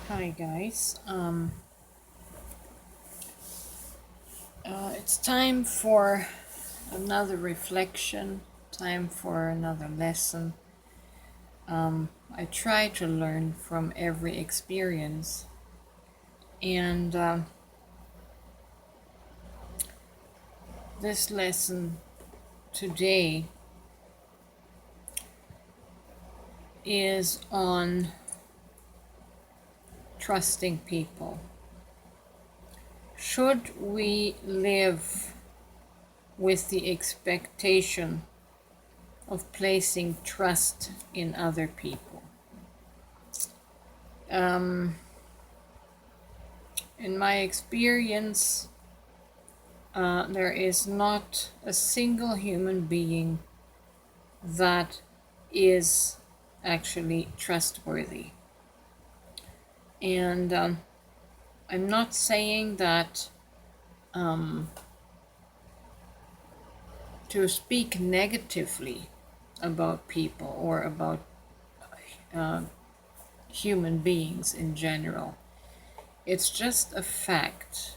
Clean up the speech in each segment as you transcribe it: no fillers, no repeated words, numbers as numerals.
Hi guys. It's time for another reflection, time for another lesson. I try to learn from every experience, and this lesson today is on trusting people. Should we live with the expectation of placing trust in other people? In my experience, there is not a single human being that is actually trustworthy. And I'm not saying that to speak negatively about people or about human beings in general. It's just a fact.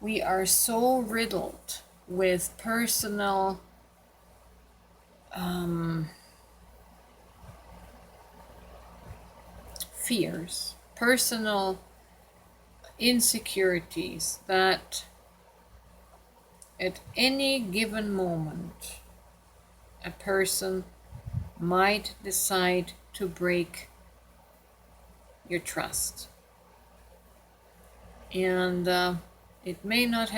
We are so riddled with personal fears, personal insecurities that at any given moment a person might decide to break your trust. And it may not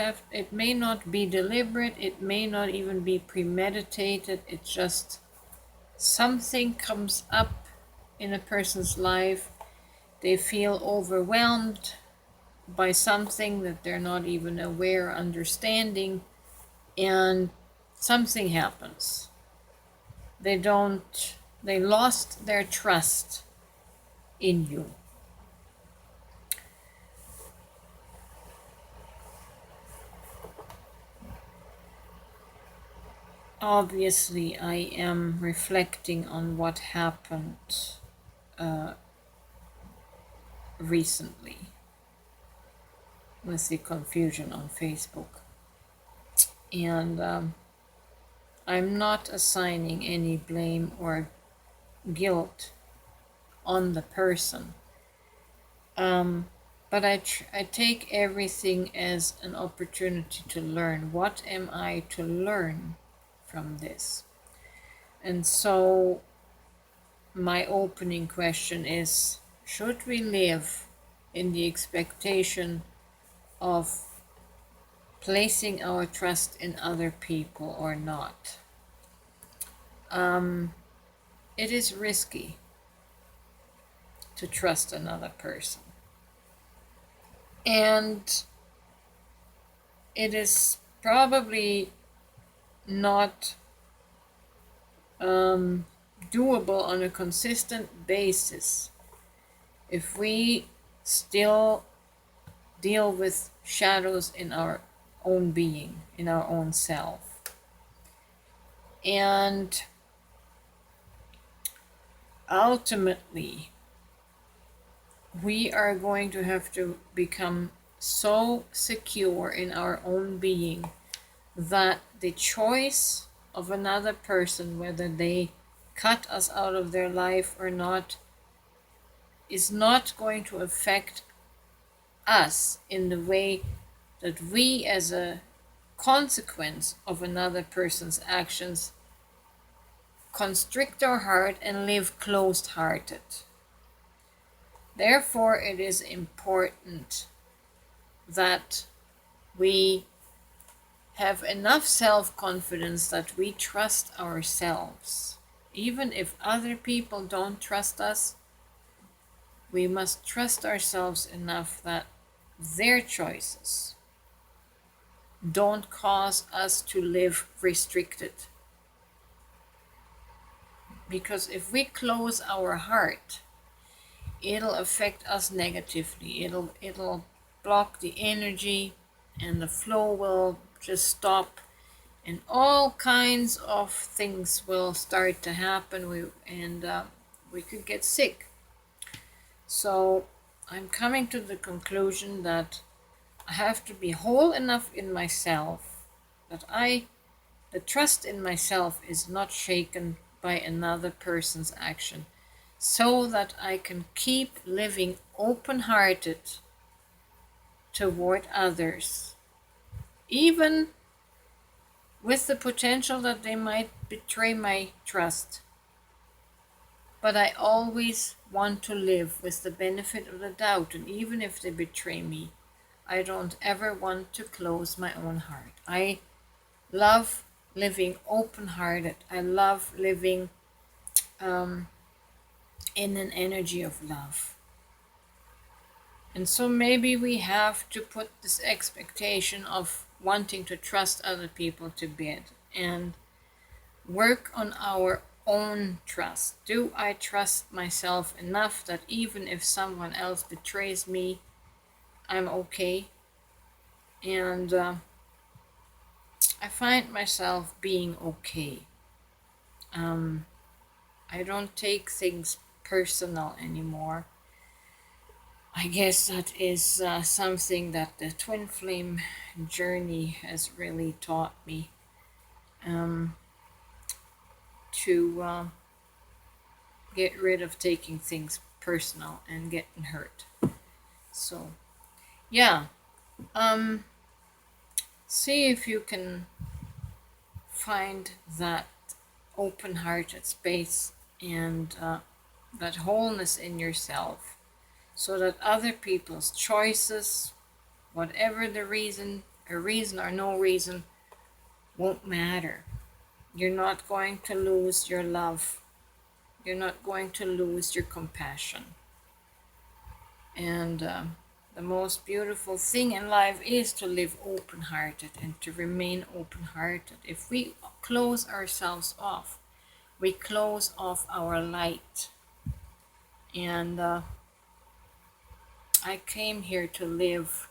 be deliberate, it may not even be premeditated. It's just something comes up in a person's life. They feel overwhelmed by something that they're not even aware, understanding, and something happens. They lost their trust in you. Obviously, I am reflecting on what happened recently with the confusion on Facebook. And I'm not assigning any blame or guilt on the person. But I take everything as an opportunity to learn. What am I to learn from this? And so my opening question is, should we live in the expectation of placing our trust in other people or not? It is risky to trust another person. And it is probably not doable on a consistent basis if we still deal with shadows in our own being, in our own self. And ultimately, we are going to have to become so secure in our own being that the choice of another person, whether they cut us out of their life or not, is not going to affect us in the way that we, as a consequence of another person's actions, constrict our heart and live closed-hearted. Therefore, it is important that we have enough self-confidence that we trust ourselves. Even if other people don't trust us, we must trust ourselves enough that their choices don't cause us to live restricted. Because if we close our heart, it'll affect us negatively. It'll block the energy, and the flow will just stop, and all kinds of things will start to happen. We could get sick. So I'm coming to the conclusion that I have to be whole enough in myself that the trust in myself is not shaken by another person's action, so that I can keep living open-hearted toward others, even with the potential that they might betray my trust. But I always want to live with the benefit of the doubt, and even if they betray me, I don't ever want to close my own heart. I love living open-hearted. I love living in an energy of love. And so maybe we have to put this expectation of wanting to trust other people to bed and work on our own trust. Do I trust myself enough that even if someone else betrays me, I'm okay? And I find myself being okay. I don't take things personal anymore. I guess that is something that the twin flame journey has really taught me to get rid of taking things personal and getting hurt. So, yeah, see if you can find that open-hearted space and that wholeness in yourself, so that other people's choices, whatever the reason, a reason or no reason, won't matter. You're not going to lose your love. You're not going to lose your compassion. And the most beautiful thing in life is to live open-hearted and to remain open-hearted. If we close ourselves off, we close off our light. And I came here to live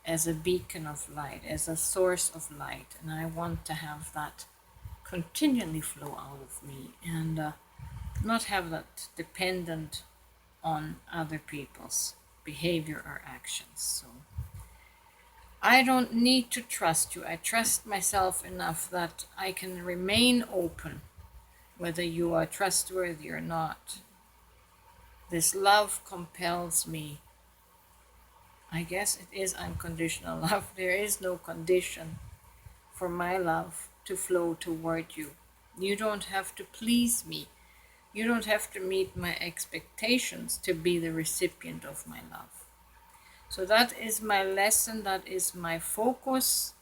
as a beacon of light, as a source of light, and I want to have that continually flow out of me and not have that dependent on other people's behavior or actions. So I don't need to trust you. I trust myself enough that I can remain open, whether you are trustworthy or not. This love compels me. I guess it is unconditional love. There is no condition for my love to flow toward you. You don't have to please me. You don't have to meet my expectations to be the recipient of my love. So that is my lesson. That is my focus.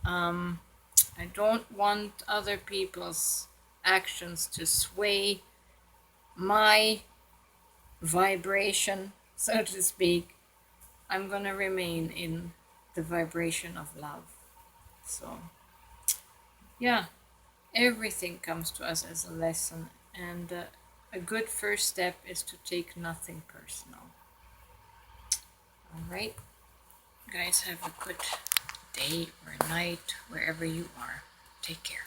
I don't want other people's actions to sway my vibration, so to speak. I'm going to remain in the vibration of love. So, yeah, everything comes to us as a lesson, and a good first step is to take nothing personal. All right, guys, have a good day or night wherever you are. Take care.